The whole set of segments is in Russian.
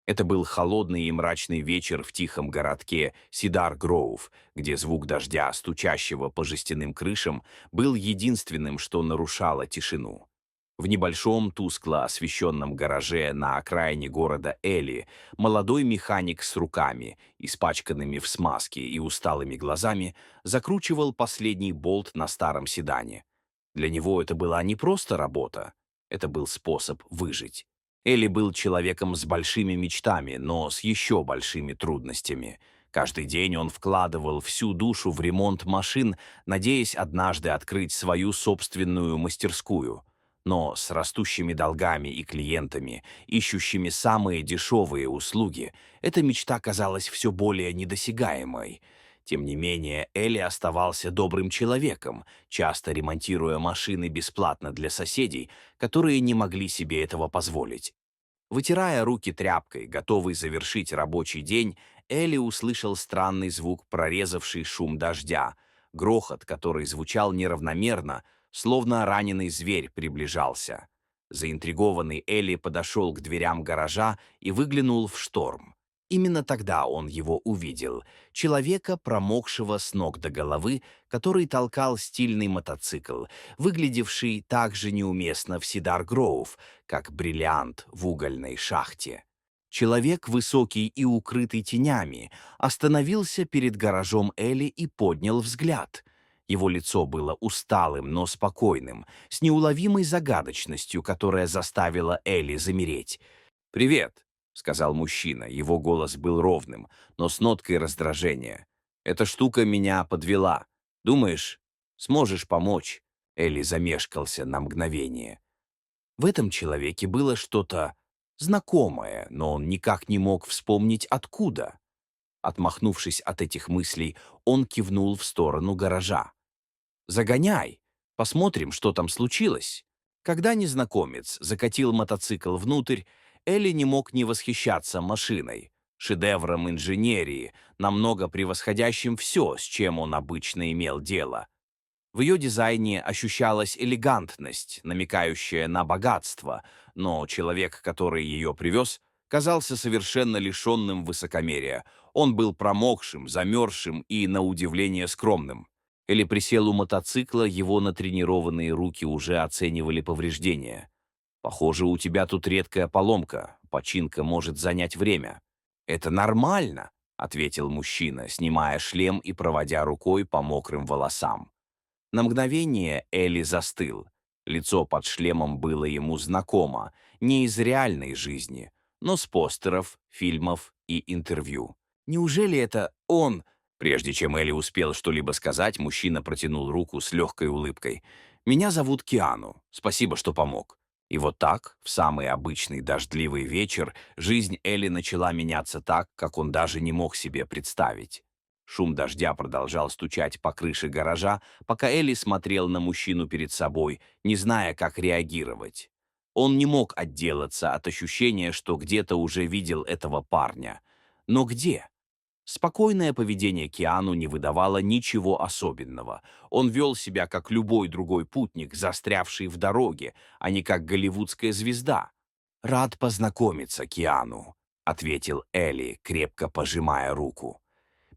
Это был холодный и мрачный вечер в тихом городке Сидар-Гроув, где звук дождя, стучащего по жестяным крышам, был единственным, что нарушало тишину. В небольшом тускло освещенном гараже на окраине города Эли молодой механик с руками, испачканными в смазке и усталыми глазами, закручивал последний болт на старом седане. Для него это была не просто работа, это был способ выжить. Элли был человеком с большими мечтами, но с еще большими трудностями. Каждый день он вкладывал всю душу в ремонт машин, надеясь однажды открыть свою собственную мастерскую. Но с растущими долгами и клиентами, ищущими самые дешевые услуги, эта мечта казалась все более недосягаемой. Тем не менее, Элли оставался добрым человеком, часто ремонтируя машины бесплатно для соседей, которые не могли себе этого позволить. Вытирая руки тряпкой, готовый завершить рабочий день, Элли услышал странный звук, прорезавший шум дождя, грохот, который звучал неравномерно, словно раненый зверь приближался. Заинтригованный Элли подошел к дверям гаража и выглянул в шторм. Именно тогда он его увидел, человека, промокшего с ног до головы, который толкал стильный мотоцикл, выглядевший так же неуместно в Сидар-Гроув, как бриллиант в угольной шахте. Человек, высокий и укрытый тенями, остановился перед гаражом Элли и поднял взгляд. Его лицо было усталым, но спокойным, с неуловимой загадочностью, которая заставила Элли замереть. «Привет», — сказал мужчина, его голос был ровным, но с ноткой раздражения. «Эта штука меня подвела. Думаешь, сможешь помочь?» Элли замешкался на мгновение. В этом человеке было что-то знакомое, но он никак не мог вспомнить, откуда. Отмахнувшись от этих мыслей, он кивнул в сторону гаража. «Загоняй! Посмотрим, что там случилось». Когда незнакомец закатил мотоцикл внутрь, Элли не мог не восхищаться машиной, шедевром инженерии, намного превосходящим все, с чем он обычно имел дело. В ее дизайне ощущалась элегантность, намекающая на богатство, но человек, который ее привез, казался совершенно лишенным высокомерия. Он был промокшим, замерзшим и, на удивление, скромным. Элли присел у мотоцикла, его натренированные руки уже оценивали повреждения. «Похоже, у тебя тут редкая поломка. Починка может занять время». «Это нормально», — ответил мужчина, снимая шлем и проводя рукой по мокрым волосам. На мгновение Элли застыл. Лицо под шлемом было ему знакомо, не из реальной жизни, но с постеров, фильмов и интервью. Неужели это он? Прежде чем Элли успел что-либо сказать, мужчина протянул руку с легкой улыбкой. «Меня зовут Киану. Спасибо, что помог». И вот так, в самый обычный дождливый вечер, жизнь Элли начала меняться так, как он даже не мог себе представить. Шум дождя продолжал стучать по крыше гаража, пока Элли смотрел на мужчину перед собой, не зная, как реагировать. Он не мог отделаться от ощущения, что где-то уже видел этого парня. Но где? Спокойное поведение Киану не выдавало ничего особенного. Он вел себя как любой другой путник, застрявший в дороге, а не как голливудская звезда. «Рад познакомиться, Киану», — ответил Элли, крепко пожимая руку.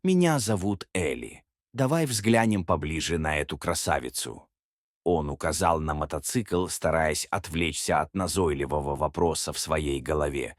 «Меня зовут Элли. Давай взглянем поближе на эту красавицу». Он указал на мотоцикл, стараясь отвлечься от назойливого вопроса в своей голове.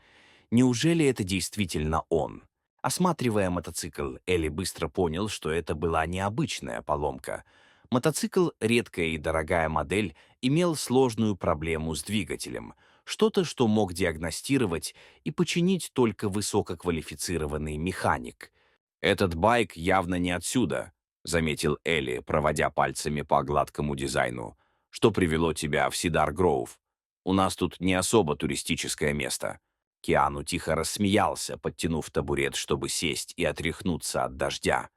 Неужели это действительно он? Осматривая мотоцикл, Элли быстро понял, что это была необычная поломка. Мотоцикл, редкая и дорогая модель, имел сложную проблему с двигателем. Что-то, что мог диагностировать и починить только высококвалифицированный механик. «Этот байк явно не отсюда», — заметил Элли, проводя пальцами по гладкому дизайну. «Что привело тебя в Сидар-Гроув? У нас тут не особо туристическое место». Киану тихо рассмеялся, подтянув табурет, чтобы сесть и отряхнуться от дождя.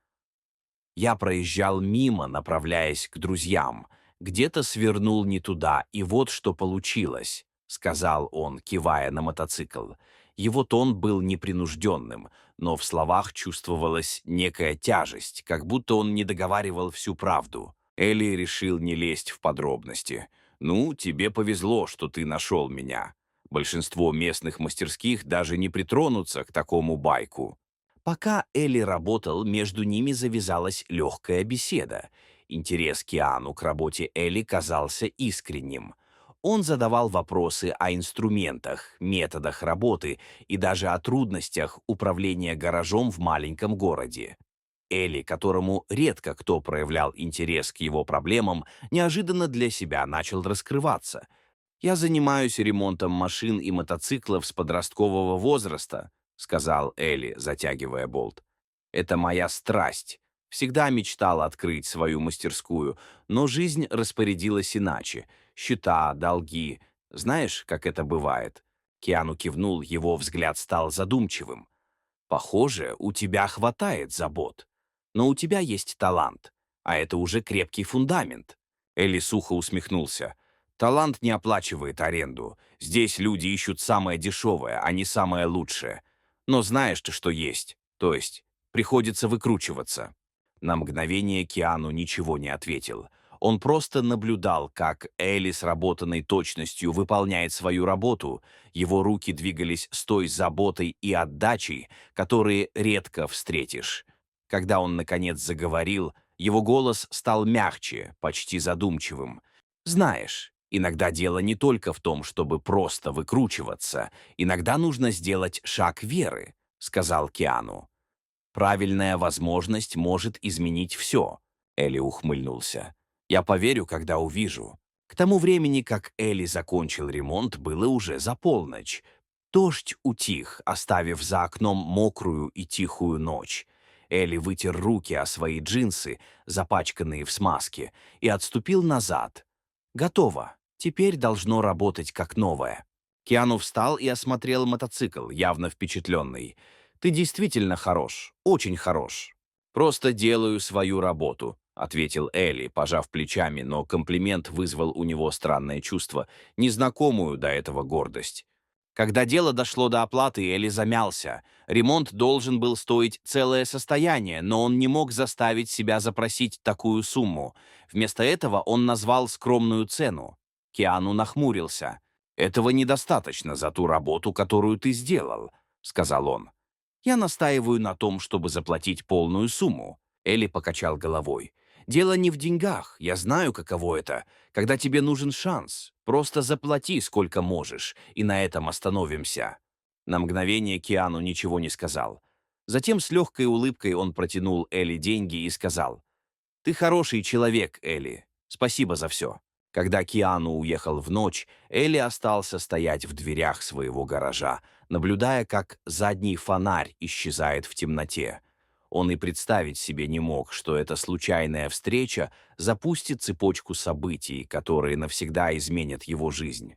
«Я проезжал мимо, направляясь к друзьям. Где-то свернул не туда, и вот что получилось», — сказал он, кивая на мотоцикл. Его тон был непринужденным, но в словах чувствовалась некая тяжесть, как будто он не договаривал всю правду. Элли решил не лезть в подробности. «Ну, тебе повезло, что ты нашел меня. Большинство местных мастерских даже не притронутся к такому байку. Пока Элли работал, между ними завязалась легкая беседа. Интерес Киану к работе Элли казался искренним. Он задавал вопросы о инструментах, методах работы и даже о трудностях управления гаражом в маленьком городе. Элли, которому редко кто проявлял интерес к его проблемам, неожиданно для себя начал раскрываться. «Я занимаюсь ремонтом машин и мотоциклов с подросткового возраста», сказал Элли, затягивая болт. «Это моя страсть. Всегда мечтал открыть свою мастерскую, но жизнь распорядилась иначе. Счета, долги. Знаешь, как это бывает?» Киану кивнул, его взгляд стал задумчивым. «Похоже, у тебя хватает забот. Но у тебя есть талант, а это уже крепкий фундамент». Элли сухо усмехнулся. «Талант не оплачивает аренду. Здесь люди ищут самое дешевое, а не самое лучшее. Но знаешь ты, что есть. То есть, приходится выкручиваться». На мгновение Киану ничего не ответил. Он просто наблюдал, как Элли с работанной точностью выполняет свою работу. Его руки двигались с той заботой и отдачей, которые редко встретишь. Когда он, наконец, заговорил, его голос стал мягче, почти задумчивым. «Знаешь, иногда дело не только в том, чтобы просто выкручиваться. Иногда нужно сделать шаг веры», — сказал Киану. «Правильная возможность может изменить все», — Элли ухмыльнулся. «Я поверю, когда увижу». К тому времени, как Элли закончил ремонт, было уже за полночь. Дождь утих, оставив за окном мокрую и тихую ночь. Элли вытер руки о свои джинсы, запачканные в смазке, и отступил назад. «Готово. Теперь должно работать как новое». Киану встал и осмотрел мотоцикл, явно впечатленный. «Ты действительно хорош, очень хорош. Просто делаю свою работу», — ответил Элли, пожав плечами, но комплимент вызвал у него странное чувство, незнакомую до этого гордость. Когда дело дошло до оплаты, Элли замялся. Ремонт должен был стоить целое состояние, но он не мог заставить себя запросить такую сумму. Вместо этого он назвал скромную цену. Киану нахмурился. «Этого недостаточно за ту работу, которую ты сделал», — сказал он. «Я настаиваю на том, чтобы заплатить полную сумму». Элли покачал головой. «Дело не в деньгах. Я знаю, каково это. Когда тебе нужен шанс, просто заплати сколько можешь, и на этом остановимся». На мгновение Киану ничего не сказал. Затем с легкой улыбкой он протянул Элли деньги и сказал: «Ты хороший человек, Элли. Спасибо за все». Когда Киану уехал в ночь, Элли остался стоять в дверях своего гаража, наблюдая, как задний фонарь исчезает в темноте. Он и представить себе не мог, что эта случайная встреча запустит цепочку событий, которые навсегда изменят его жизнь.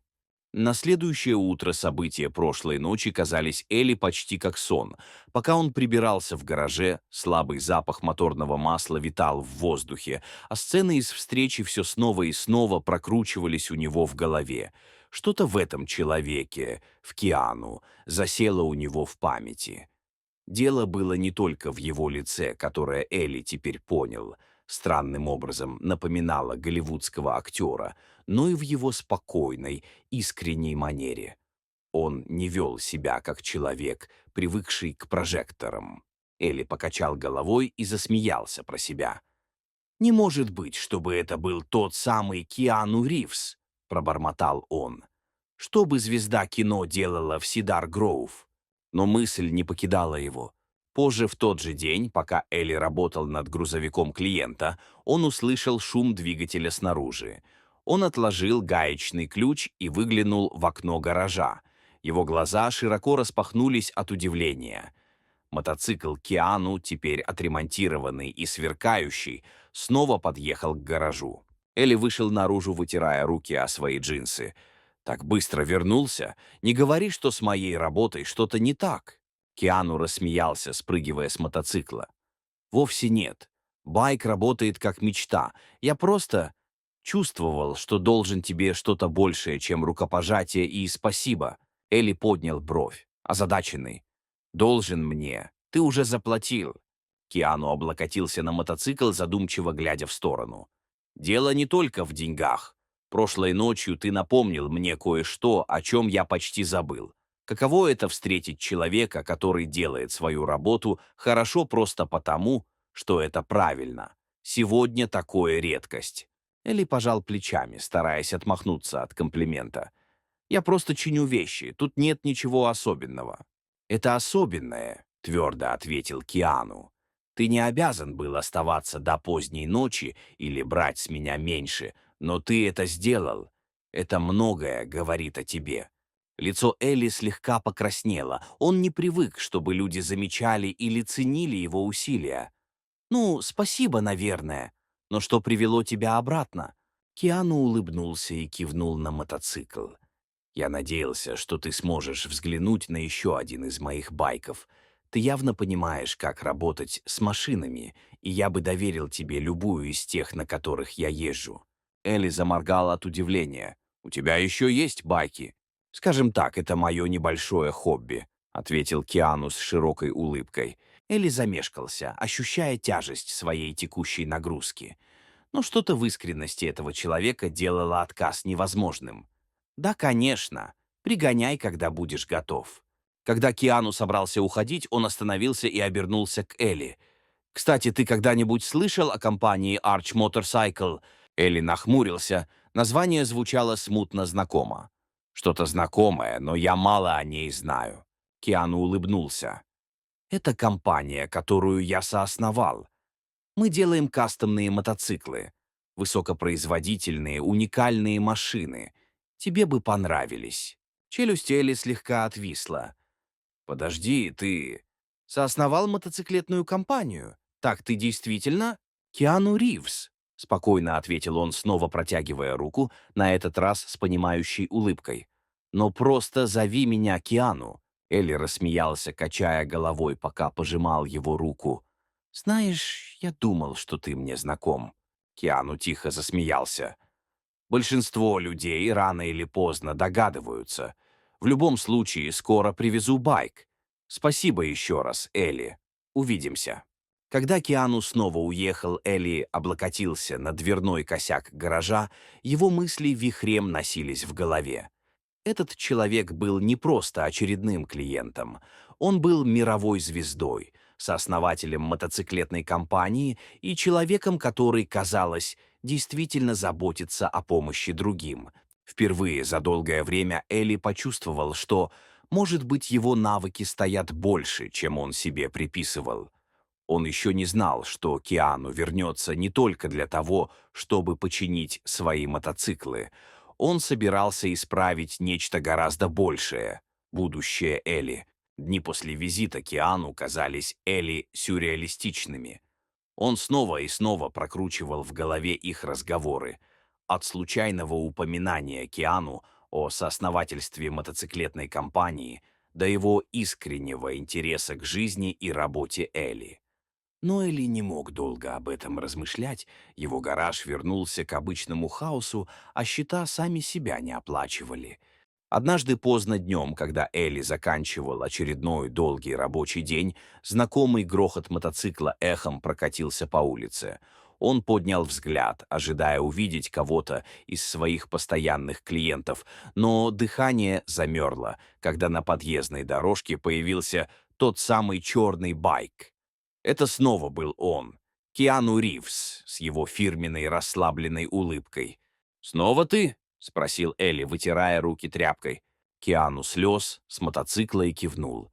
На следующее утро события прошлой ночи казались Элли почти как сон. Пока он прибирался в гараже, слабый запах моторного масла витал в воздухе, а сцены из встречи все снова и снова прокручивались у него в голове. Что-то в этом человеке, в Киану, засело у него в памяти. Дело было не только в его лице, которое Элли теперь понял, странным образом напоминало голливудского актера, но и в его спокойной, искренней манере. Он не вел себя как человек, привыкший к прожекторам. Элли покачал головой и засмеялся про себя. «Не может быть, чтобы это был тот самый Киану Ривз», — пробормотал он. «Что бы звезда кино делала в Сидар Гроув?» Но мысль не покидала его. Позже в тот же день, пока Элли работал над грузовиком клиента, он услышал шум двигателя снаружи. Он отложил гаечный ключ и выглянул в окно гаража. Его глаза широко распахнулись от удивления. Мотоцикл Киану, теперь отремонтированный и сверкающий, снова подъехал к гаражу. Элли вышел наружу, вытирая руки о свои джинсы. «Так быстро вернулся? Не говори, что с моей работой что-то не так». Киану рассмеялся, спрыгивая с мотоцикла. «Вовсе нет. Байк работает как мечта. Я просто чувствовал, что должен тебе что-то большее, чем рукопожатие и спасибо». Элли поднял бровь, озадаченный. «Должен мне. Ты уже заплатил». Киану облокотился на мотоцикл, задумчиво глядя в сторону. «Дело не только в деньгах. Прошлой ночью ты напомнил мне кое-что, о чем я почти забыл. Каково это встретить человека, который делает свою работу хорошо просто потому, что это правильно? Сегодня такое редкость. Элли пожал плечами, стараясь отмахнуться от комплимента. Я просто чиню вещи, тут нет ничего особенного. Это особенное, твердо ответил Киану. Ты не обязан был оставаться до поздней ночи или брать с меня меньше, но ты это сделал. Это многое говорит о тебе. Лицо Элли слегка покраснело. Он не привык, чтобы люди замечали или ценили его усилия. «Ну, спасибо, наверное. Но что привело тебя обратно?» Киану улыбнулся и кивнул на мотоцикл. «Я надеялся, что ты сможешь взглянуть на еще один из моих байков. Ты явно понимаешь, как работать с машинами, и я бы доверил тебе любую из тех, на которых я езжу». Элли заморгала от удивления. «У тебя еще есть байки?» «Скажем так, это мое небольшое хобби», — ответил Киану с широкой улыбкой. Элли замешкался, ощущая тяжесть своей текущей нагрузки. Но что-то в искренности этого человека делало отказ невозможным. «Да, конечно. Пригоняй, когда будешь готов». Когда Киану собрался уходить, он остановился и обернулся к Элли. «Кстати, ты когда-нибудь слышал о компании Arch Motorcycle?» Элли нахмурился. Название звучало смутно знакомо. «Что-то знакомое, но я мало о ней знаю». Киану улыбнулся. «Это компания, которую я соосновал. Мы делаем кастомные мотоциклы, высокопроизводительные, уникальные машины. Тебе бы понравились». Челюсть Элли слегка отвисла. «Подожди, ты соосновал мотоциклетную компанию? Так ты действительно?» «Киану Ривз», — спокойно ответил он, снова протягивая руку, на этот раз с понимающей улыбкой. «Но просто зови меня Киану». Элли рассмеялся, качая головой, пока пожимал его руку. «Знаешь, я думал, что ты мне знаком». Киану тихо засмеялся. «Большинство людей рано или поздно догадываются. В любом случае, скоро привезу байк. Спасибо еще раз, Элли. Увидимся». Когда Киану снова уехал, Элли облокотился на дверной косяк гаража, его мысли вихрем носились в голове. Этот человек был не просто очередным клиентом. Он был мировой звездой, сооснователем мотоциклетной компании и человеком, который, казалось, действительно заботится о помощи другим. Впервые за долгое время Элли почувствовал, что, может быть, его навыки стоят больше, чем он себе приписывал. Он еще не знал, что Киану вернется не только для того, чтобы починить свои мотоциклы. Он собирался исправить нечто гораздо большее — будущее Элли. Дни после визита Киану казались Элли сюрреалистичными. Он снова и снова прокручивал в голове их разговоры. От случайного упоминания Киану о соосновательстве мотоциклетной компании до его искреннего интереса к жизни и работе Элли. Но Элли не мог долго об этом размышлять, его гараж вернулся к обычному хаосу, а счета сами себя не оплачивали. Однажды поздно днем, когда Элли заканчивал очередной долгий рабочий день, знакомый грохот мотоцикла эхом прокатился по улице. Он поднял взгляд, ожидая увидеть кого-то из своих постоянных клиентов, но дыхание замерло, когда на подъездной дорожке появился тот самый черный байк. Это снова был он, Киану Ривз, с его фирменной расслабленной улыбкой. «Снова ты?» — спросил Элли, вытирая руки тряпкой. Киану слез с мотоцикла и кивнул.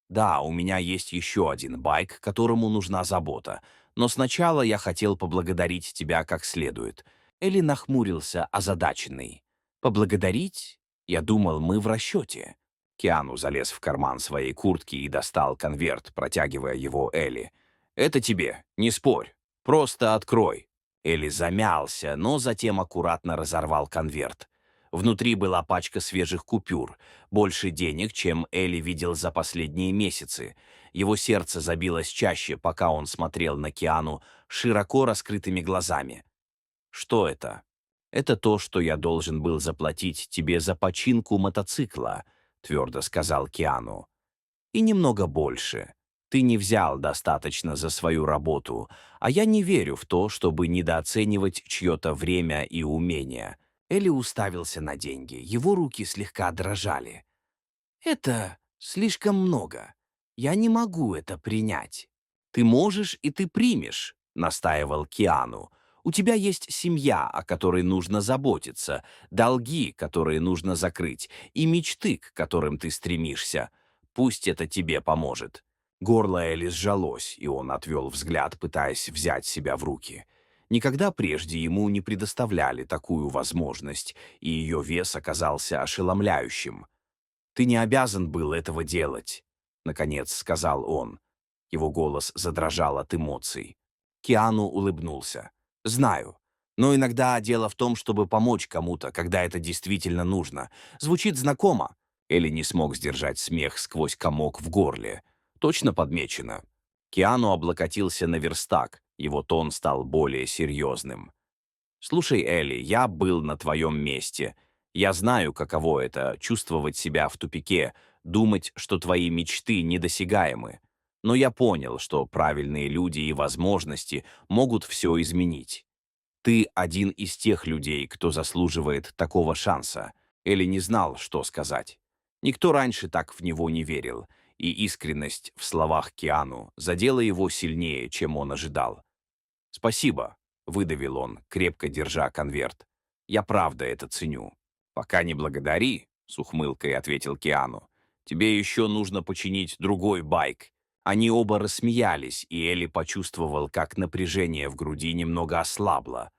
«Да, у меня есть еще один байк, которому нужна забота, но сначала я хотел поблагодарить тебя как следует». Элли нахмурился, озадаченный. «Поблагодарить? Я думал, мы в расчете». Киану залез в карман своей куртки и достал конверт, протягивая его Элли. «Это тебе, не спорь. Просто открой». Элли замялся, но затем аккуратно разорвал конверт. Внутри была пачка свежих купюр, больше денег, чем Элли видел за последние месяцы. Его сердце забилось чаще, пока он смотрел на Киану широко раскрытыми глазами. «Что это?» «Это то, что я должен был заплатить тебе за починку мотоцикла», — твердо сказал Киану. «И немного больше. Ты не взял достаточно за свою работу, а я не верю в то, чтобы недооценивать чье-то время и умения. Элли уставился на деньги. Его руки слегка дрожали. «Это слишком много. Я не могу это принять». «Ты можешь, и ты примешь», — настаивал Киану. «У тебя есть семья, о которой нужно заботиться, долги, которые нужно закрыть, и мечты, к которым ты стремишься. Пусть это тебе поможет». Горло Элли сжалось, и он отвел взгляд, пытаясь взять себя в руки. Никогда прежде ему не предоставляли такую возможность, и ее вес оказался ошеломляющим. «Ты не обязан был этого делать», — наконец сказал он. Его голос задрожал от эмоций. Киану улыбнулся. «Знаю. Но иногда дело в том, чтобы помочь кому-то, когда это действительно нужно. Звучит знакомо». Элли не смог сдержать смех сквозь комок в горле. Точно подмечено. Киану облокотился на верстак. Его тон стал более серьезным. «Слушай, Элли, я был на твоем месте. Я знаю, каково это — чувствовать себя в тупике, думать, что твои мечты недосягаемы. Но я понял, что правильные люди и возможности могут все изменить. Ты один из тех людей, кто заслуживает такого шанса». Элли не знал, что сказать. Никто раньше так в него не верил, и искренность в словах Киану задела его сильнее, чем он ожидал. «Спасибо», — выдавил он, крепко держа конверт. «Я правда это ценю». «Пока не благодари», — с ухмылкой ответил Киану. «Тебе еще нужно починить другой байк». Они оба рассмеялись, и Элли почувствовал, как напряжение в груди немного ослабло.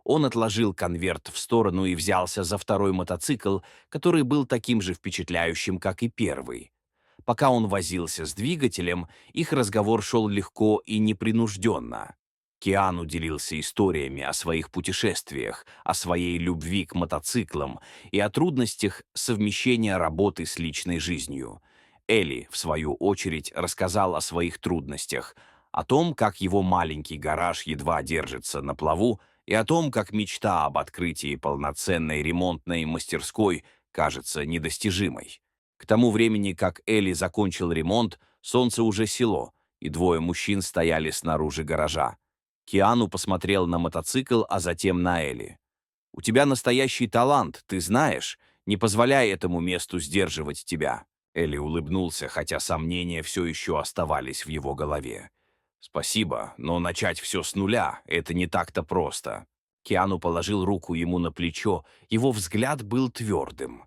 Он отложил конверт в сторону и взялся за второй мотоцикл, который был таким же впечатляющим, как и первый. Пока он возился с двигателем, их разговор шел легко и непринужденно. Киану делился историями о своих путешествиях, о своей любви к мотоциклам и о трудностях совмещения работы с личной жизнью. Элли, в свою очередь, рассказал о своих трудностях, о том, как его маленький гараж едва держится на плаву, и о том, как мечта об открытии полноценной ремонтной мастерской кажется недостижимой. К тому времени, как Элли закончил ремонт, солнце уже село, и двое мужчин стояли снаружи гаража. Киану посмотрел на мотоцикл, а затем на Элли. «У тебя настоящий талант, ты знаешь. Не позволяй этому месту сдерживать тебя». Элли улыбнулся, хотя сомнения все еще оставались в его голове. «Спасибо, но начать все с нуля — это не так-то просто». Киану положил руку ему на плечо, его взгляд был твердым.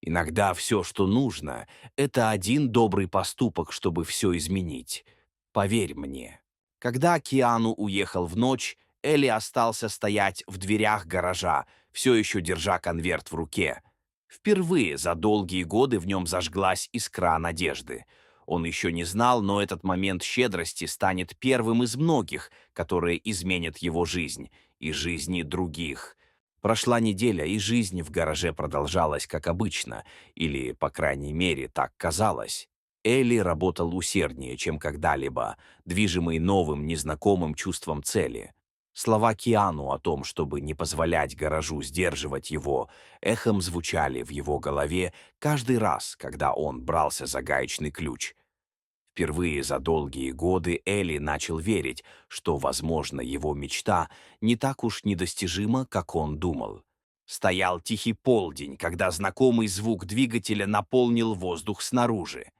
«Иногда все, что нужно, это один добрый поступок, чтобы все изменить. Поверь мне». Когда Киану уехал в ночь, Элли остался стоять в дверях гаража, все еще держа конверт в руке. Впервые за долгие годы в нем зажглась искра надежды. Он еще не знал, но этот момент щедрости станет первым из многих, которые изменят его жизнь и жизни других. Прошла неделя, и жизнь в гараже продолжалась как обычно, или, по крайней мере, так казалось. Элли работал усерднее, чем когда-либо, движимый новым, незнакомым чувством цели. Слова Киану о том, чтобы не позволять гаражу сдерживать его, эхом звучали в его голове каждый раз, когда он брался за гаечный ключ. Впервые за долгие годы Элли начал верить, что, возможно, его мечта не так уж недостижима, как он думал. Стоял тихий полдень, когда знакомый звук двигателя наполнил воздух снаружи.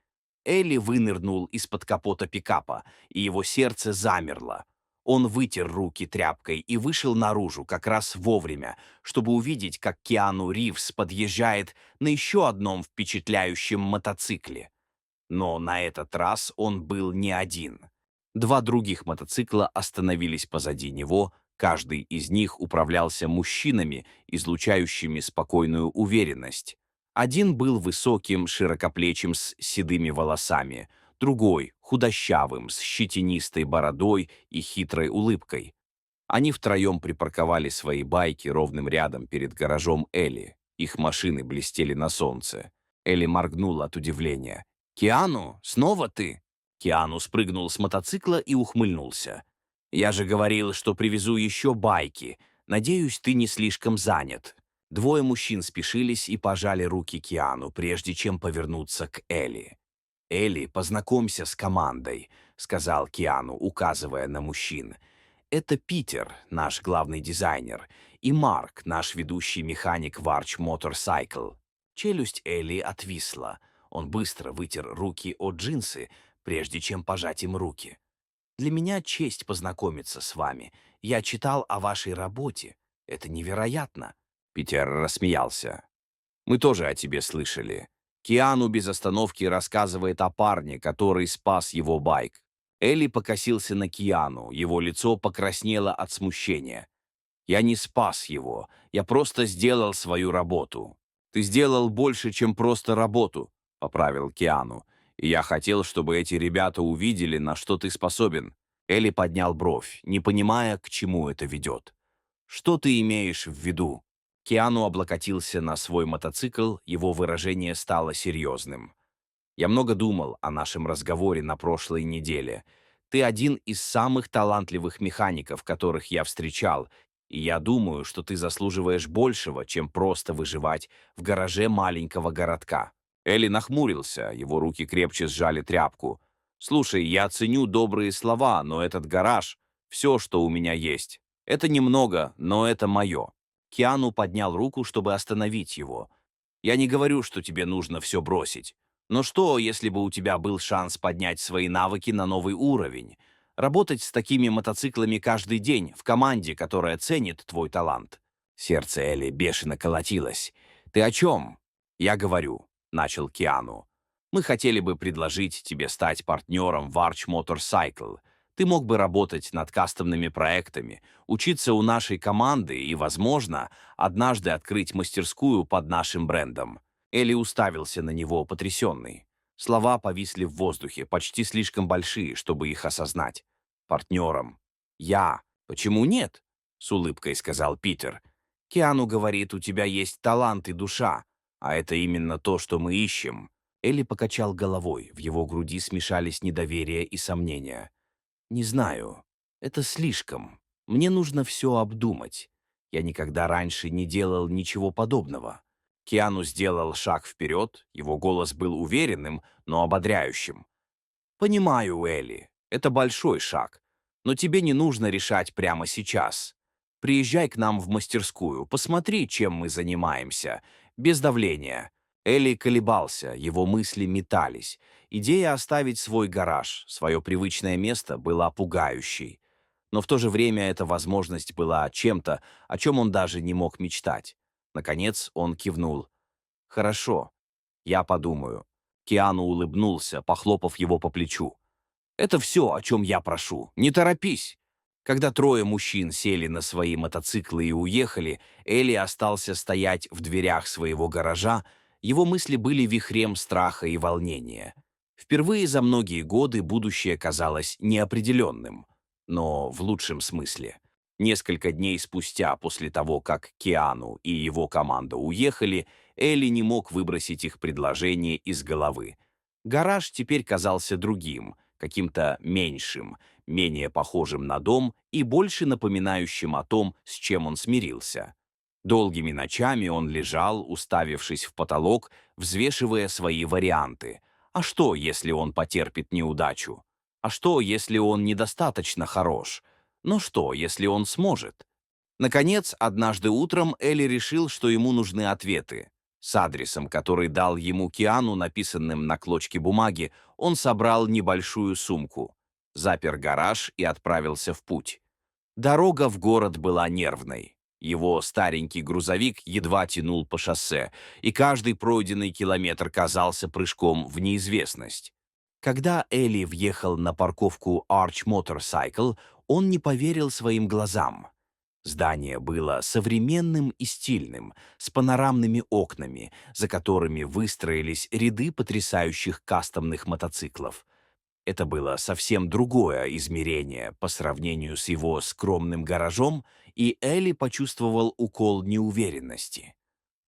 Элли вынырнул из-под капота пикапа, и его сердце замерло. Он вытер руки тряпкой и вышел наружу как раз вовремя, чтобы увидеть, как Киану Ривз подъезжает на еще одном впечатляющем мотоцикле. Но на этот раз он был не один. Два других мотоцикла остановились позади него, каждый из них управлялся мужчинами, излучающими спокойную уверенность. Один был высоким, широкоплечим, с седыми волосами, другой — худощавым, с щетинистой бородой и хитрой улыбкой. Они втроем припарковали свои байки ровным рядом перед гаражом Элли. Их машины блестели на солнце. Элли моргнула от удивления. «Киану, снова ты?» Киану спрыгнул с мотоцикла и ухмыльнулся. «Я же говорил, что привезу еще байки. Надеюсь, ты не слишком занят». Двое мужчин спешились и пожали руки Киану, прежде чем повернуться к Элли. «Элли, познакомься с командой», — сказал Киану, указывая на мужчин. «Это Питер, наш главный дизайнер, и Марк, наш ведущий механик в Arch Motorcycle. Челюсть Элли отвисла. Он быстро вытер руки о джинсы, прежде чем пожать им руки. «Для меня честь познакомиться с вами. Я читал о вашей работе. Это невероятно!» Питер рассмеялся. «Мы тоже о тебе слышали. Киану без остановки рассказывает о парне, который спас его байк». Элли покосился на Киану, его лицо покраснело от смущения. «Я не спас его, я просто сделал свою работу». «Ты сделал больше, чем просто работу», — поправил Киану. «И я хотел, чтобы эти ребята увидели, на что ты способен». Элли поднял бровь, не понимая, к чему это ведет. «Что ты имеешь в виду?» Киану облокотился на свой мотоцикл, его выражение стало серьезным. «Я много думал о нашем разговоре на прошлой неделе. Ты один из самых талантливых механиков, которых я встречал, и я думаю, что ты заслуживаешь большего, чем просто выживать в гараже маленького городка». Элли нахмурился, его руки крепче сжали тряпку. «Слушай, я ценю добрые слова, но этот гараж — все, что у меня есть. Это немного, но это мое». Киану поднял руку, чтобы остановить его. «Я не говорю, что тебе нужно все бросить. Но что, если бы у тебя был шанс поднять свои навыки на новый уровень? Работать с такими мотоциклами каждый день в команде, которая ценит твой талант?» Сердце Элли бешено колотилось. «Ты о чем?» «Я говорю», — начал Киану. «Мы хотели бы предложить тебе стать партнером в Arch Motorcycle. Ты мог бы работать над кастомными проектами, учиться у нашей команды и, возможно, однажды открыть мастерскую под нашим брендом». Элли уставился на него, потрясенный. Слова повисли в воздухе, почти слишком большие, чтобы их осознать. «Партнером. Я. Почему нет?» — с улыбкой сказал Питер. «Киану говорит, у тебя есть талант и душа, а это именно то, что мы ищем». Элли покачал головой, в его груди смешались недоверие и сомнения. «Не знаю. Это слишком. Мне нужно все обдумать. Я никогда раньше не делал ничего подобного». Киану сделал шаг вперед, его голос был уверенным, но ободряющим. «Понимаю, Элли, это большой шаг, но тебе не нужно решать прямо сейчас. Приезжай к нам в мастерскую, посмотри, чем мы занимаемся, без давления». Элли колебался, его мысли метались. Идея оставить свой гараж, свое привычное место, была пугающей. Но в то же время эта возможность была чем-то, о чем он даже не мог мечтать. Наконец он кивнул. «Хорошо, я подумаю». Киану улыбнулся, похлопав его по плечу. «Это все, о чем я прошу. Не торопись». Когда трое мужчин сели на свои мотоциклы и уехали, Элли остался стоять в дверях своего гаража. Его мысли были вихрем страха и волнения. Впервые за многие годы будущее казалось неопределенным, но в лучшем смысле. Несколько дней спустя, после того, как Киану и его команда уехали, Элли не мог выбросить их предложение из головы. Гараж теперь казался другим, каким-то меньшим, менее похожим на дом и больше напоминающим о том, с чем он смирился. Долгими ночами он лежал, уставившись в потолок, взвешивая свои варианты. А что, если он потерпит неудачу? А что, если он недостаточно хорош? Но что, если он сможет? Наконец, однажды утром Элли решил, что ему нужны ответы. С адресом, который дал ему Киану, написанным на клочке бумаги, он собрал небольшую сумку, запер гараж и отправился в путь. Дорога в город была нервной. Его старенький грузовик едва тянул по шоссе, и каждый пройденный километр казался прыжком в неизвестность. Когда Элли въехал на парковку Arch Motorcycle, он не поверил своим глазам. Здание было современным и стильным, с панорамными окнами, за которыми выстроились ряды потрясающих кастомных мотоциклов. Это было совсем другое измерение по сравнению с его скромным гаражом, и Элли почувствовал укол неуверенности.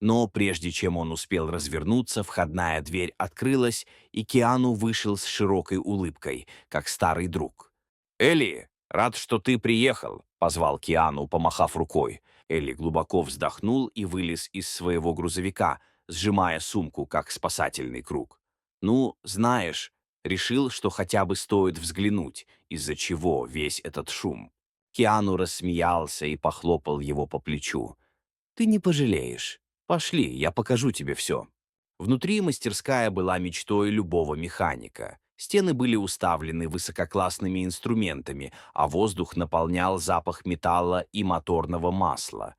Но прежде чем он успел развернуться, входная дверь открылась, и Киану вышел с широкой улыбкой, как старый друг. «Элли, рад, что ты приехал», — позвал Киану, помахав рукой. Элли глубоко вздохнул и вылез из своего грузовика, сжимая сумку, как спасательный круг. «Ну, знаешь, решил, что хотя бы стоит взглянуть, из-за чего весь этот шум». Киану рассмеялся и похлопал его по плечу. «Ты не пожалеешь. Пошли, я покажу тебе все». Внутри мастерская была мечтой любого механика. Стены были уставлены высококлассными инструментами, а воздух наполнял запах металла и моторного масла.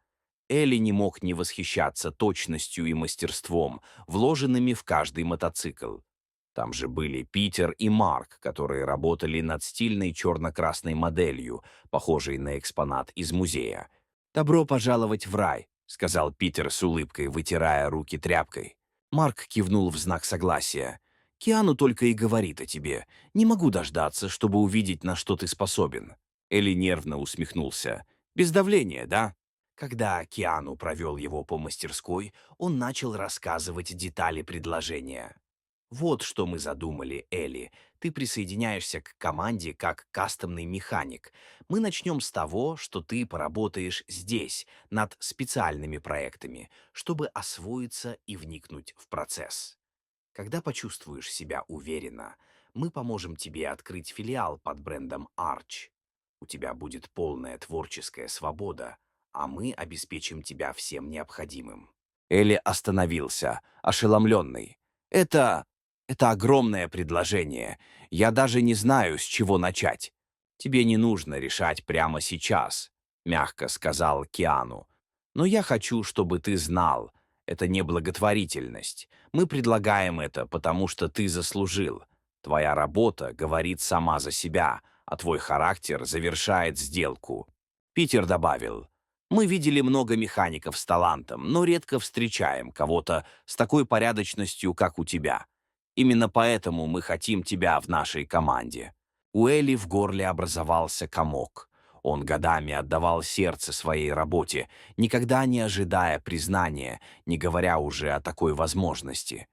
Элли не мог не восхищаться точностью и мастерством, вложенными в каждый мотоцикл. Там же были Питер и Марк, которые работали над стильной черно-красной моделью, похожей на экспонат из музея. «Добро пожаловать в рай», — сказал Питер с улыбкой, вытирая руки тряпкой. Марк кивнул в знак согласия. «Киану только и говорит о тебе. Не могу дождаться, чтобы увидеть, на что ты способен». Элли нервно усмехнулся. «Без давления, да?» Когда Киану провел его по мастерской, он начал рассказывать детали предложения. «Вот что мы задумали, Элли. Ты присоединяешься к команде как кастомный механик. Мы начнем с того, что ты поработаешь здесь, над специальными проектами, чтобы освоиться и вникнуть в процесс. Когда почувствуешь себя уверенно, мы поможем тебе открыть филиал под брендом Arch. У тебя будет полная творческая свобода, а мы обеспечим тебя всем необходимым». Элли остановился, ошеломленный. «Это... это огромное предложение. Я даже не знаю, с чего начать». «Тебе не нужно решать прямо сейчас», — мягко сказал Киану. «Но я хочу, чтобы ты знал, это не благотворительность. Мы предлагаем это, потому что ты заслужил. Твоя работа говорит сама за себя, а твой характер завершает сделку». Питер добавил: «Мы видели много механиков с талантом, но редко встречаем кого-то с такой порядочностью, как у тебя. Именно поэтому мы хотим тебя в нашей команде». У Элли в горле образовался комок. Он годами отдавал сердце своей работе, никогда не ожидая признания, не говоря уже о такой возможности.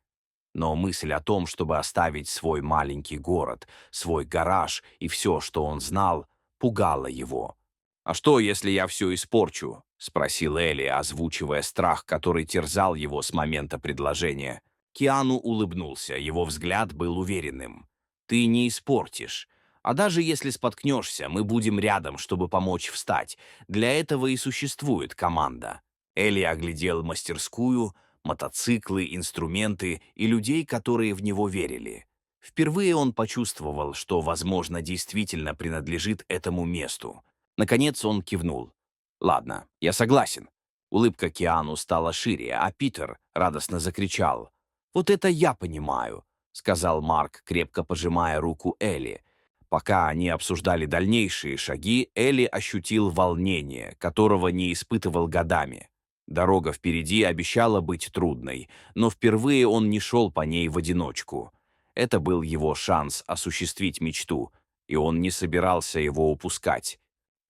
Но мысль о том, чтобы оставить свой маленький город, свой гараж и все, что он знал, пугала его. «А что, если я все испорчу?» — спросил Элли, озвучивая страх, который терзал его с момента предложения. Киану улыбнулся, его взгляд был уверенным. «Ты не испортишь. А даже если споткнешься, мы будем рядом, чтобы помочь встать. Для этого и существует команда». Элли оглядел мастерскую, мотоциклы, инструменты и людей, которые в него верили. Впервые он почувствовал, что, возможно, действительно принадлежит этому месту. Наконец он кивнул. «Ладно, я согласен». Улыбка Киану стала шире, а Питер радостно закричал. «Вот это я понимаю», — сказал Марк, крепко пожимая руку Элли. Пока они обсуждали дальнейшие шаги, Элли ощутил волнение, которого не испытывал годами. Дорога впереди обещала быть трудной, но впервые он не шел по ней в одиночку. Это был его шанс осуществить мечту, и он не собирался его упускать.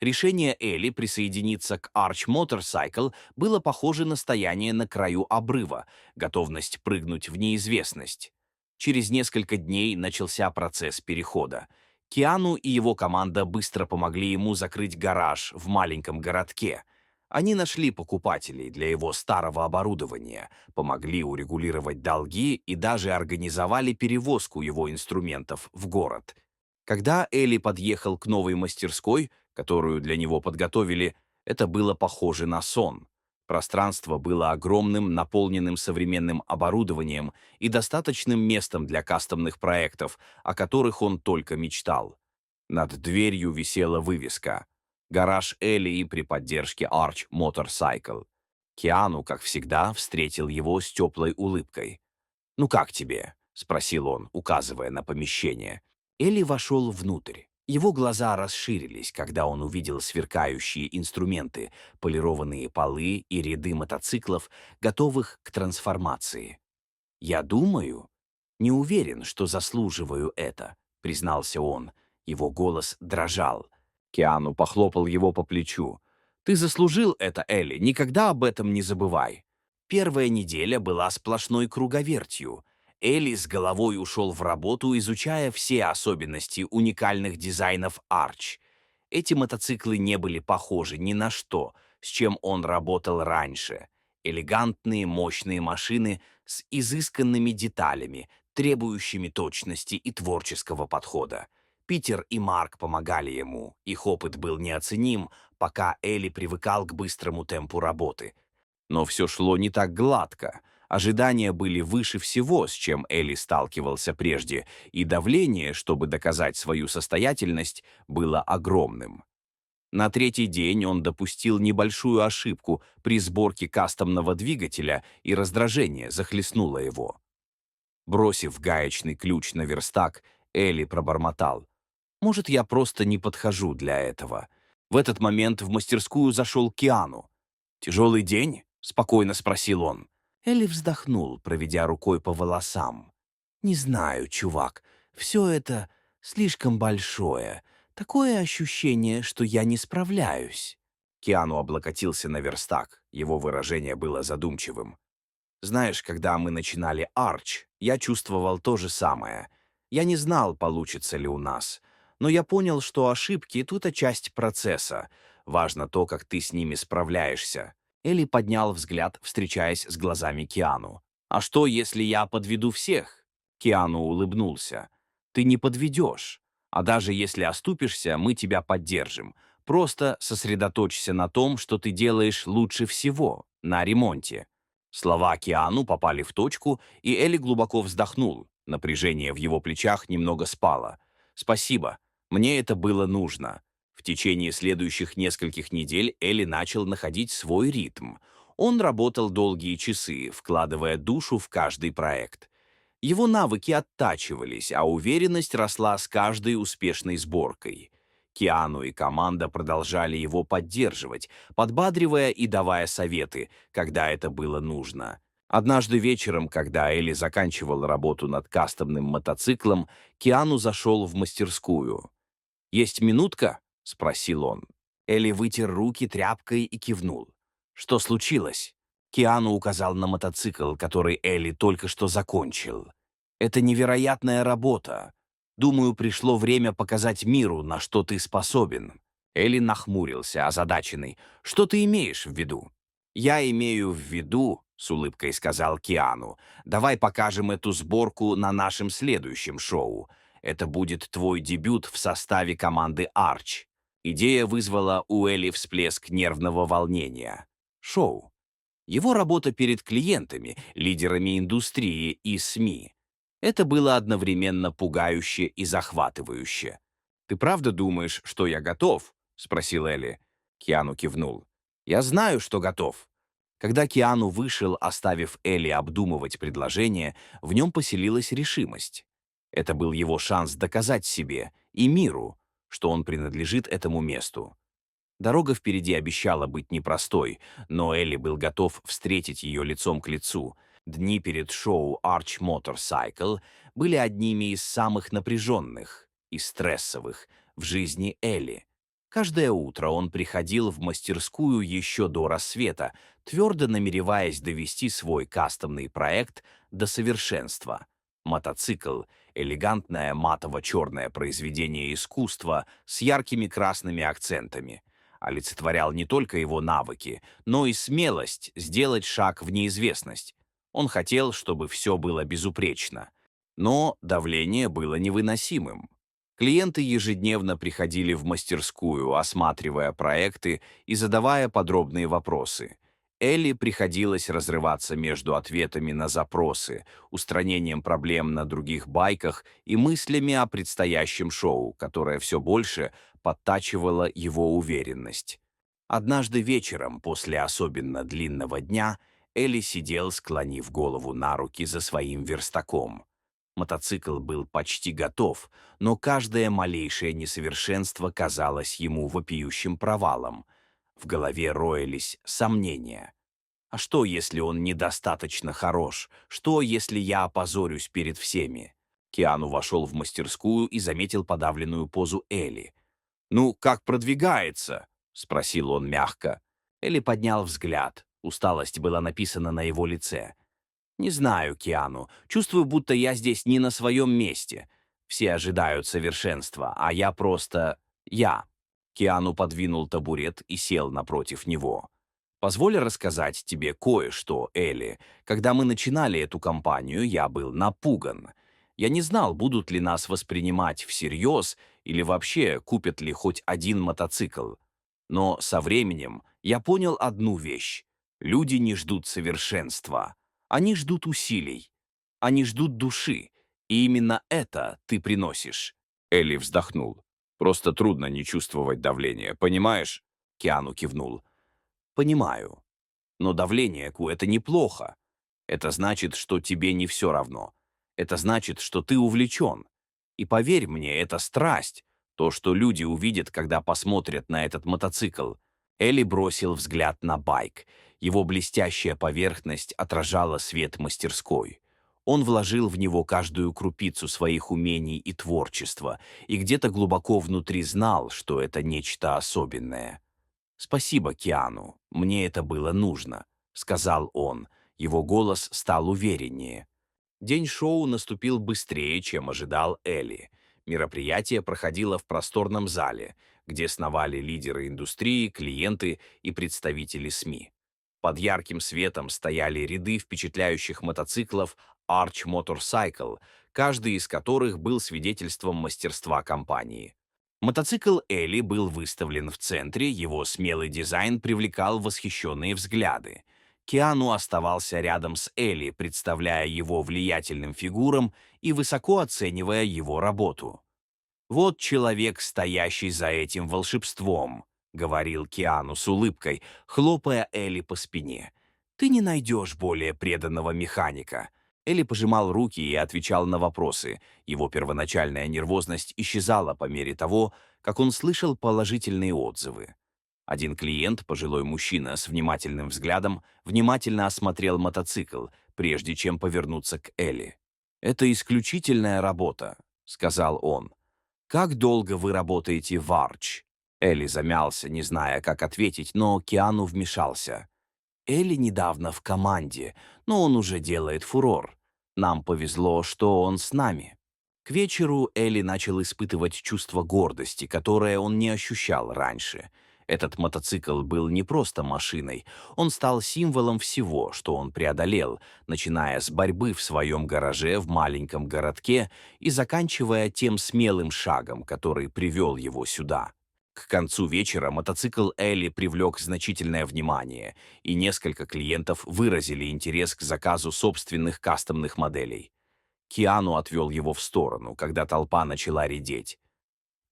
Решение Элли присоединиться к Arch Motorcycle было похоже на стояние на краю обрыва, готовность прыгнуть в неизвестность. Через несколько дней начался процесс перехода. Киану и его команда быстро помогли ему закрыть гараж в маленьком городке. Они нашли покупателей для его старого оборудования, помогли урегулировать долги и даже организовали перевозку его инструментов в город. Когда Элли подъехал к новой мастерской, которую для него подготовили, это было похоже на сон. Пространство было огромным, наполненным современным оборудованием и достаточным местом для кастомных проектов, о которых он только мечтал. Над дверью висела вывеска «Гараж Элли при поддержке Arch Motorcycle». Киану, как всегда, встретил его с теплой улыбкой. «Ну как тебе?» — спросил он, указывая на помещение. Элли вошел внутрь. Его глаза расширились, когда он увидел сверкающие инструменты, полированные полы и ряды мотоциклов, готовых к трансформации. «Я думаю, не уверен, что заслуживаю это», — признался он. Его голос дрожал. Киану похлопал его по плечу. «Ты заслужил это, Элли, никогда об этом не забывай». Первая неделя была сплошной круговертью. Элли с головой ушел в работу, изучая все особенности уникальных дизайнов Arch. Эти мотоциклы не были похожи ни на что, с чем он работал раньше. Элегантные, мощные машины с изысканными деталями, требующими точности и творческого подхода. Питер и Марк помогали ему, их опыт был неоценим, пока Элли привыкал к быстрому темпу работы. Но все шло не так гладко. Ожидания были выше всего, с чем Элли сталкивался прежде, и давление, чтобы доказать свою состоятельность, было огромным. На третий день он допустил небольшую ошибку при сборке кастомного двигателя, и раздражение захлестнуло его. Бросив гаечный ключ на верстак, Элли пробормотал: «Может, я просто не подхожу для этого». В этот момент в мастерскую зашел Киану. «Тяжелый день?» — спокойно спросил он. Элли вздохнул, проведя рукой по волосам. «Не знаю, чувак, все это слишком большое. Такое ощущение, что я не справляюсь». Киану облокотился на верстак. Его выражение было задумчивым. «Знаешь, когда мы начинали Арч, я чувствовал то же самое. Я не знал, получится ли у нас. Но я понял, что ошибки — тут часть процесса. Важно то, как ты с ними справляешься». Элли поднял взгляд, встречаясь с глазами Киану. «А что, если я подведу всех?» Киану улыбнулся. «Ты не подведешь. А даже если оступишься, мы тебя поддержим. Просто сосредоточься на том, что ты делаешь лучше всего, на ремонте». Слова Киану попали в точку, и Элли глубоко вздохнул. Напряжение в его плечах немного спало. «Спасибо. Мне это было нужно». В течение следующих нескольких недель Элли начал находить свой ритм. Он работал долгие часы, вкладывая душу в каждый проект. Его навыки оттачивались, а уверенность росла с каждой успешной сборкой. Киану и команда продолжали его поддерживать, подбадривая и давая советы, когда это было нужно. Однажды вечером, когда Элли заканчивал работу над кастомным мотоциклом, Киану зашел в мастерскую. «Есть минутка?» — спросил он. Элли вытер руки тряпкой и кивнул. «Что случилось?» Киану указал на мотоцикл, который Элли только что закончил. «Это невероятная работа. Думаю, пришло время показать миру, на что ты способен». Элли нахмурился, озадаченный. «Что ты имеешь в виду?» «Я имею в виду», — с улыбкой сказал Киану, «давай покажем эту сборку на нашем следующем шоу. Это будет твой дебют в составе команды Arch». Идея вызвала у Элли всплеск нервного волнения. Шоу. Его работа перед клиентами, лидерами индустрии и СМИ. Это было одновременно пугающе и захватывающе. «Ты правда думаешь, что я готов?» — спросил Элли. Киану кивнул. «Я знаю, что готов». Когда Киану вышел, оставив Элли обдумывать предложение, в нем поселилась решимость. Это был его шанс доказать себе и миру, что он принадлежит этому месту. Дорога впереди обещала быть непростой, но Элли был готов встретить ее лицом к лицу. Дни перед шоу Arch Motorcycle были одними из самых напряженных и стрессовых в жизни Элли. Каждое утро он приходил в мастерскую еще до рассвета, твердо намереваясь довести свой кастомный проект до совершенства. Мотоцикл — элегантное матово-черное произведение искусства с яркими красными акцентами — олицетворял не только его навыки, но и смелость сделать шаг в неизвестность. Он хотел, чтобы все было безупречно. Но давление было невыносимым. Клиенты ежедневно приходили в мастерскую, осматривая проекты и задавая подробные вопросы. Элли приходилось разрываться между ответами на запросы, устранением проблем на других байках и мыслями о предстоящем шоу, которое все больше подтачивало его уверенность. Однажды вечером, после особенно длинного дня, Элли сидел, склонив голову на руки за своим верстаком. Мотоцикл был почти готов, но каждое малейшее несовершенство казалось ему вопиющим провалом. В голове роились сомнения. А что, если он недостаточно хорош? Что, если я опозорюсь перед всеми? Киану вошел в мастерскую и заметил подавленную позу Элли. «Ну, как продвигается?» — спросил он мягко. Элли поднял взгляд. Усталость была написана на его лице. «Не знаю, Киану. Чувствую, будто я здесь не на своем месте. Все ожидают совершенства, а я просто... я». Киану подвинул табурет и сел напротив него. «Позволь рассказать тебе кое-что, Элли. Когда мы начинали эту кампанию, я был напуган. Я не знал, будут ли нас воспринимать всерьез, или вообще купят ли хоть один мотоцикл. Но со временем я понял одну вещь. Люди не ждут совершенства. Они ждут усилий. Они ждут души. И именно это ты приносишь. Элли вздохнул. Просто трудно не чувствовать давления, понимаешь? Киану кивнул. Понимаю. Но давление, Ку, это неплохо. Это значит, что тебе не все равно. Это значит, что ты увлечен. И поверь мне, это страсть. То, что люди увидят, когда посмотрят на этот мотоцикл. Элли бросил взгляд на байк. Его блестящая поверхность отражала свет мастерской. Он вложил в него каждую крупицу своих умений и творчества, и где-то глубоко внутри знал, что это нечто особенное. «Спасибо, Киану, мне это было нужно», — сказал он. Его голос стал увереннее. День шоу наступил быстрее, чем ожидал Элли. Мероприятие проходило в просторном зале, где сновали лидеры индустрии, клиенты и представители СМИ. Под ярким светом стояли ряды впечатляющих мотоциклов Arch Motorcycle, каждый из которых был свидетельством мастерства компании. Мотоцикл Элли был выставлен в центре, его смелый дизайн привлекал восхищенные взгляды. Киану оставался рядом с Элли, представляя его влиятельным фигурам и высоко оценивая его работу. «Вот человек, стоящий за этим волшебством», — говорил Киану с улыбкой, хлопая Элли по спине. «Ты не найдешь более преданного механика». Элли пожимал руки и отвечал на вопросы. Его первоначальная нервозность исчезала по мере того, как он слышал положительные отзывы. Один клиент, пожилой мужчина с внимательным взглядом, внимательно осмотрел мотоцикл, прежде чем повернуться к Элли. «Это исключительная работа», — сказал он. «Как долго вы работаете в Arch?» Элли замялся, не зная, как ответить, но Киану вмешался. «Элли недавно в команде, но он уже делает фурор. Нам повезло, что он с нами». К вечеру Элли начал испытывать чувство гордости, которое он не ощущал раньше. Этот мотоцикл был не просто машиной, он стал символом всего, что он преодолел, начиная с борьбы в своем гараже в маленьком городке и заканчивая тем смелым шагом, который привел его сюда. К концу вечера мотоцикл Элли привлек значительное внимание, и несколько клиентов выразили интерес к заказу собственных кастомных моделей. Киану отвел его в сторону, когда толпа начала редеть.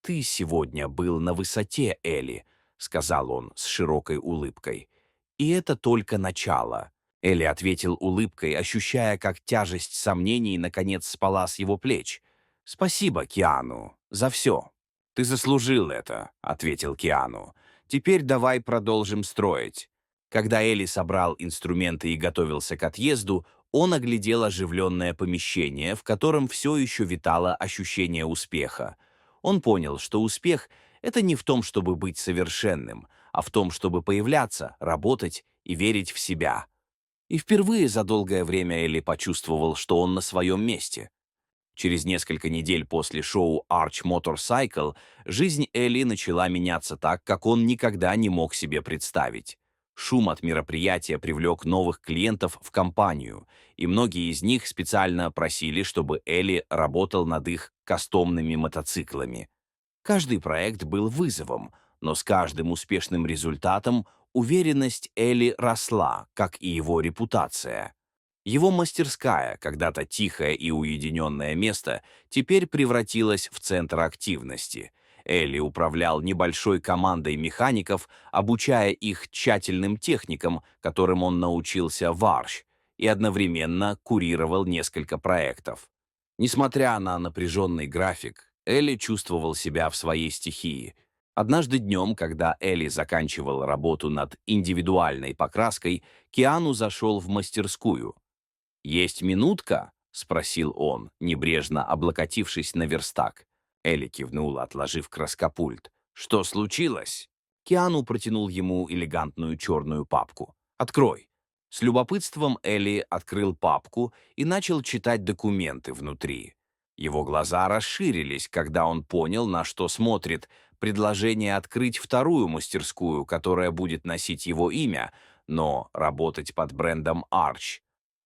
«Ты сегодня был на высоте, Элли», — сказал он с широкой улыбкой. «И это только начало». Элли ответил улыбкой, ощущая, как тяжесть сомнений наконец спала с его плеч. «Спасибо, Киану, за все». «Ты заслужил это», — ответил Киану. «Теперь давай продолжим строить». Когда Элли собрал инструменты и готовился к отъезду, он оглядел оживленное помещение, в котором все еще витало ощущение успеха. Он понял, что успех — это не в том, чтобы быть совершенным, а в том, чтобы появляться, работать и верить в себя. И впервые за долгое время Элли почувствовал, что он на своем месте. Через несколько недель после шоу Arch Motorcycle жизнь Элли начала меняться так, как он никогда не мог себе представить. Шум от мероприятия привлек новых клиентов в компанию, и многие из них специально просили, чтобы Элли работал над их кастомными мотоциклами. Каждый проект был вызовом, но с каждым успешным результатом уверенность Элли росла, как и его репутация. Его мастерская, когда-то тихое и уединенное место, теперь превратилась в центр активности. Элли управлял небольшой командой механиков, обучая их тщательным техникам, которым он научился в Arch, и одновременно курировал несколько проектов. Несмотря на напряженный график, Элли чувствовал себя в своей стихии. Однажды днем, когда Элли заканчивал работу над индивидуальной покраской, Киану зашел в мастерскую. «Есть минутка?» — спросил он, небрежно облокотившись на верстак. Элли кивнул, отложив краскопульт. «Что случилось?» Киану протянул ему элегантную черную папку. «Открой». С любопытством Элли открыл папку и начал читать документы внутри. Его глаза расширились, когда он понял, на что смотрит предложение открыть вторую мастерскую, которая будет носить его имя, но работать под брендом Arch.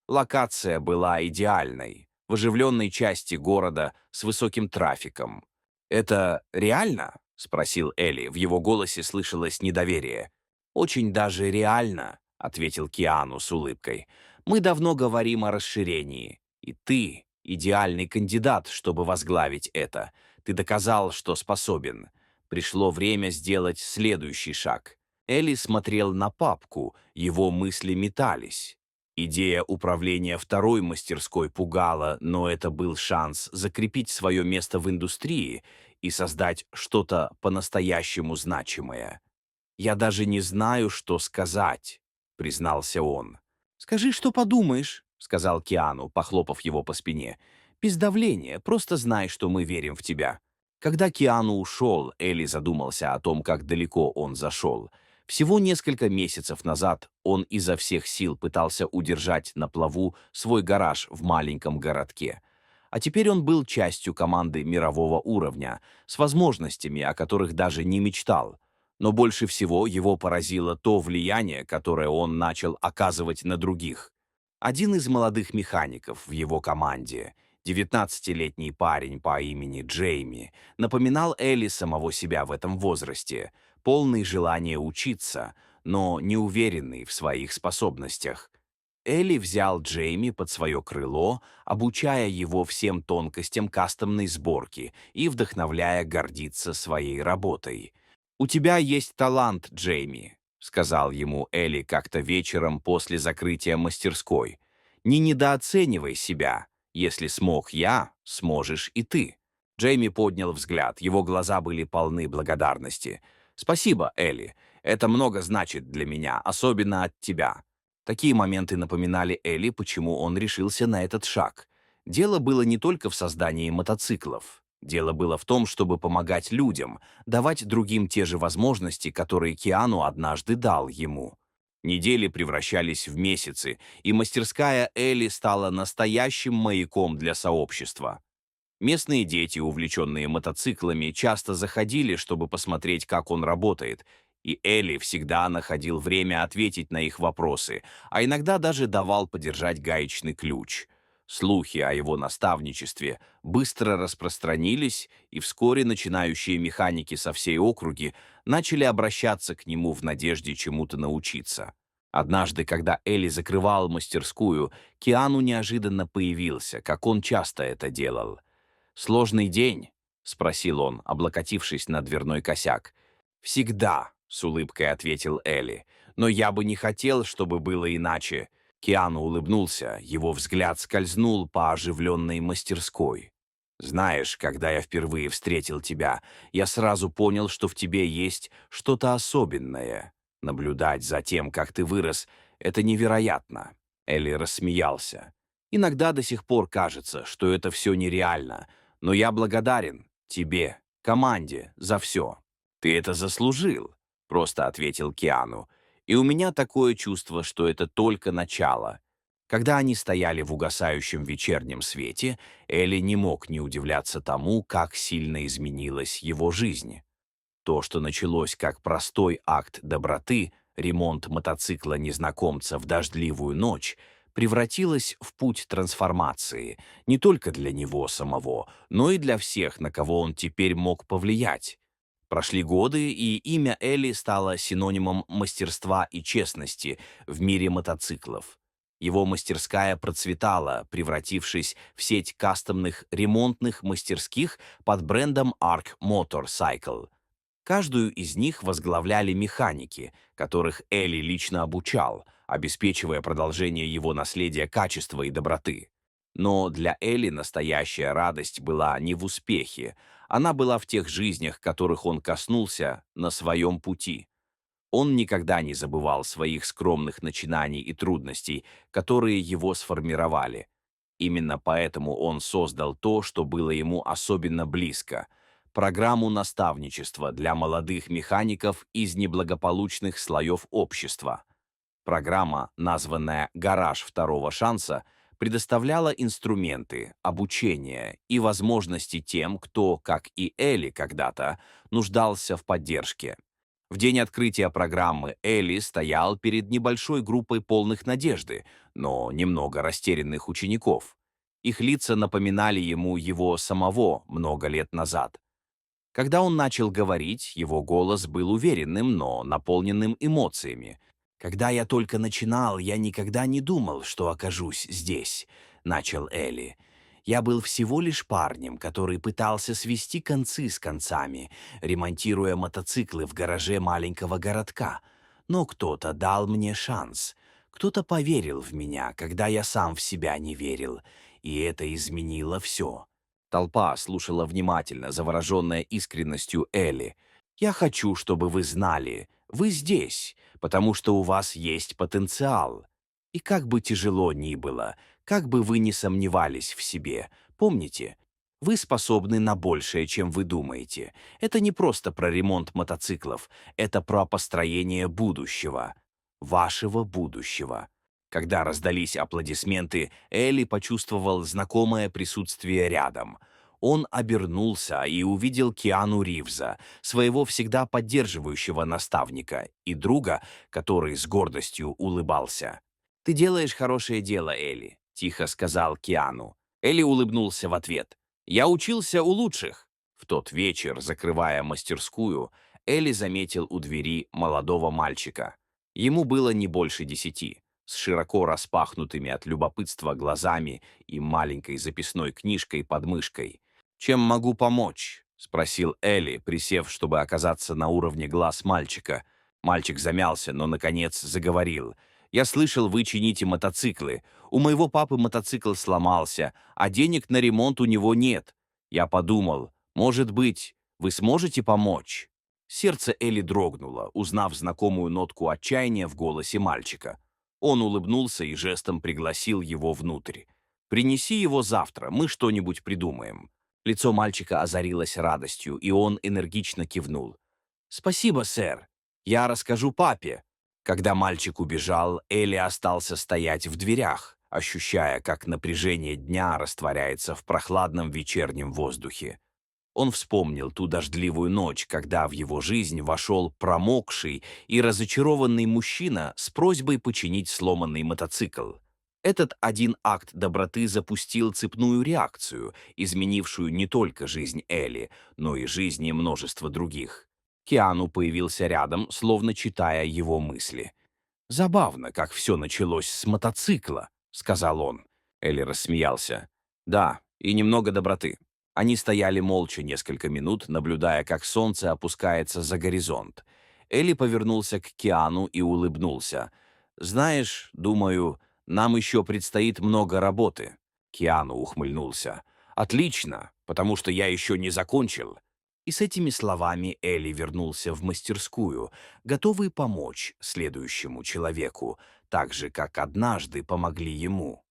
Локация была идеальной, в оживленной части города с высоким трафиком. «Это реально?» — спросил Элли. В его голосе слышалось недоверие. «Очень даже реально», — ответил Киану с улыбкой. «Мы давно говорим о расширении, и ты — идеальный кандидат, чтобы возглавить это. Ты доказал, что способен. Пришло время сделать следующий шаг». Элли смотрел на папку, его мысли метались. Идея управления второй мастерской пугала, но это был шанс закрепить свое место в индустрии и создать что-то по-настоящему значимое. «Я даже не знаю, что сказать», — признался он. «Скажи, что подумаешь», — сказал Киану, похлопав его по спине. «Без давления, просто знай, что мы верим в тебя». Когда Киану ушел, Элли задумался о том, как далеко он зашел. Всего несколько месяцев назад он изо всех сил пытался удержать на плаву свой гараж в маленьком городке. А теперь он был частью команды мирового уровня, с возможностями, о которых даже не мечтал. Но больше всего его поразило то влияние, которое он начал оказывать на других. Один из молодых механиков в его команде, 19-летний парень по имени Джейми, напоминал Элли самого себя в этом возрасте, полный желания учиться, но неуверенный в своих способностях. Элли взял Джейми под свое крыло, обучая его всем тонкостям кастомной сборки и вдохновляя гордиться своей работой. «У тебя есть талант, Джейми», — сказал ему Элли как-то вечером после закрытия мастерской. «Не недооценивай себя. Если смог я, сможешь и ты». Джейми поднял взгляд, его глаза были полны благодарности. «Спасибо, Элли. Это много значит для меня, особенно от тебя». Такие моменты напоминали Элли, почему он решился на этот шаг. Дело было не только в создании мотоциклов. Дело было в том, чтобы помогать людям, давать другим те же возможности, которые Киану однажды дал ему. Недели превращались в месяцы, и мастерская Элли стала настоящим маяком для сообщества. Местные дети, увлеченные мотоциклами, часто заходили, чтобы посмотреть, как он работает, и Элли всегда находил время ответить на их вопросы, а иногда даже давал подержать гаечный ключ. Слухи о его наставничестве быстро распространились, и вскоре начинающие механики со всей округи начали обращаться к нему в надежде чему-то научиться. Однажды, когда Элли закрывал мастерскую, Киану неожиданно появился, как он часто это делал. «Сложный день?» — спросил он, облокотившись на дверной косяк. «Всегда», — с улыбкой ответил Элли. «Но я бы не хотел, чтобы было иначе». Киану улыбнулся, его взгляд скользнул по оживленной мастерской. «Знаешь, когда я впервые встретил тебя, я сразу понял, что в тебе есть что-то особенное. Наблюдать за тем, как ты вырос, это невероятно». Элли рассмеялся. «Иногда до сих пор кажется, что это все нереально, но я благодарен тебе, команде, за все. Ты это заслужил», — просто ответил Киану. «И у меня такое чувство, что это только начало». Когда они стояли в угасающем вечернем свете, Элли не мог не удивляться тому, как сильно изменилась его жизнь. То, что началось как простой акт доброты, ремонт мотоцикла незнакомца в дождливую ночь, превратилось в путь трансформации не только для него самого, но и для всех, на кого он теперь мог повлиять. Прошли годы, и имя Элли стало синонимом мастерства и честности в мире мотоциклов. Его мастерская процветала, превратившись в сеть кастомных ремонтных мастерских под брендом Arc Motorcycle. Каждую из них возглавляли механики, которых Элли лично обучал, обеспечивая продолжение его наследия качества и доброты. Но для Элли настоящая радость была не в успехе, она была в тех жизнях, которых он коснулся на своем пути. Он никогда не забывал своих скромных начинаний и трудностей, которые его сформировали. Именно поэтому он создал то, что было ему особенно близко — программу наставничества для молодых механиков из неблагополучных слоев общества. Программа, названная «Гараж второго шанса», предоставляла инструменты, обучение и возможности тем, кто, как и Элли когда-то, нуждался в поддержке. В день открытия программы Элли стоял перед небольшой группой полных надежды, но немного растерянных учеников. Их лица напоминали ему его самого много лет назад. Когда он начал говорить, его голос был уверенным, но наполненным эмоциями. «Когда я только начинал, я никогда не думал, что окажусь здесь», — начал Элли. «Я был всего лишь парнем, который пытался свести концы с концами, ремонтируя мотоциклы в гараже маленького городка. Но кто-то дал мне шанс. Кто-то поверил в меня, когда я сам в себя не верил, и это изменило все». Толпа слушала внимательно, завороженная искренностью Элли. «Я хочу, чтобы вы знали, вы здесь, потому что у вас есть потенциал. И как бы тяжело ни было, как бы вы ни сомневались в себе, помните, вы способны на большее, чем вы думаете. Это не просто про ремонт мотоциклов, это про построение будущего. Вашего будущего». Когда раздались аплодисменты, Элли почувствовал знакомое присутствие рядом. Он обернулся и увидел Киану Ривза, своего всегда поддерживающего наставника, и друга, который с гордостью улыбался. «Ты делаешь хорошее дело, Элли», — тихо сказал Киану. Элли улыбнулся в ответ. «Я учился у лучших». В тот вечер, закрывая мастерскую, Элли заметил у двери молодого мальчика. Ему было не больше 10, с широко распахнутыми от любопытства глазами и маленькой записной книжкой под мышкой. «Чем могу помочь?» — спросил Элли, присев, чтобы оказаться на уровне глаз мальчика. Мальчик замялся, но, наконец, заговорил. «Я слышал, вы чините мотоциклы. У моего папы мотоцикл сломался, а денег на ремонт у него нет. Я подумал, может быть, вы сможете помочь?» Сердце Элли дрогнуло, узнав знакомую нотку отчаяния в голосе мальчика. Он улыбнулся и жестом пригласил его внутрь. «Принеси его завтра, мы что-нибудь придумаем». Лицо мальчика озарилось радостью, и он энергично кивнул. «Спасибо, сэр. Я расскажу папе». Когда мальчик убежал, Элли остался стоять в дверях, ощущая, как напряжение дня растворяется в прохладном вечернем воздухе. Он вспомнил ту дождливую ночь, когда в его жизнь вошел промокший и разочарованный мужчина с просьбой починить сломанный мотоцикл. Этот один акт доброты запустил цепную реакцию, изменившую не только жизнь Элли, но и жизни множества других. Киану появился рядом, словно читая его мысли. «Забавно, как все началось с мотоцикла», — сказал он. Элли рассмеялся. «Да, и немного доброты». Они стояли молча несколько минут, наблюдая, как солнце опускается за горизонт. Элли повернулся к Киану и улыбнулся. «Знаешь, думаю, нам еще предстоит много работы». Киану ухмыльнулся. «Отлично, потому что я еще не закончил». И с этими словами Элли вернулся в мастерскую, готовый помочь следующему человеку, так же, как однажды помогли ему.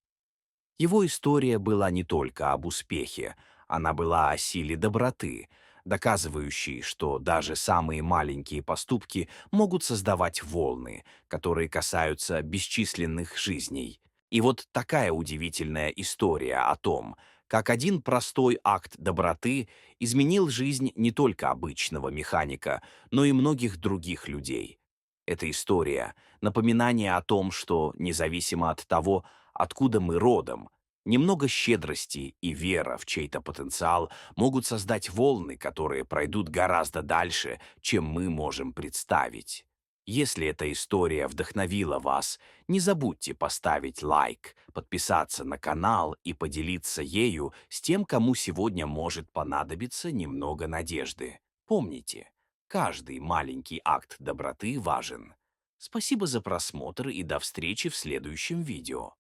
Его история была не только об успехе, она была о силе доброты, доказывающей, что даже самые маленькие поступки могут создавать волны, которые касаются бесчисленных жизней. И вот такая удивительная история о том, как один простой акт доброты изменил жизнь не только обычного механика, но и многих других людей. Эта история — напоминание о том, что, независимо от того, откуда мы родом, немного щедрости и вера в чей-то потенциал могут создать волны, которые пройдут гораздо дальше, чем мы можем представить. Если эта история вдохновила вас, не забудьте поставить лайк, подписаться на канал и поделиться ею с тем, кому сегодня может понадобиться немного надежды. Помните, каждый маленький акт доброты важен. Спасибо за просмотр и до встречи в следующем видео.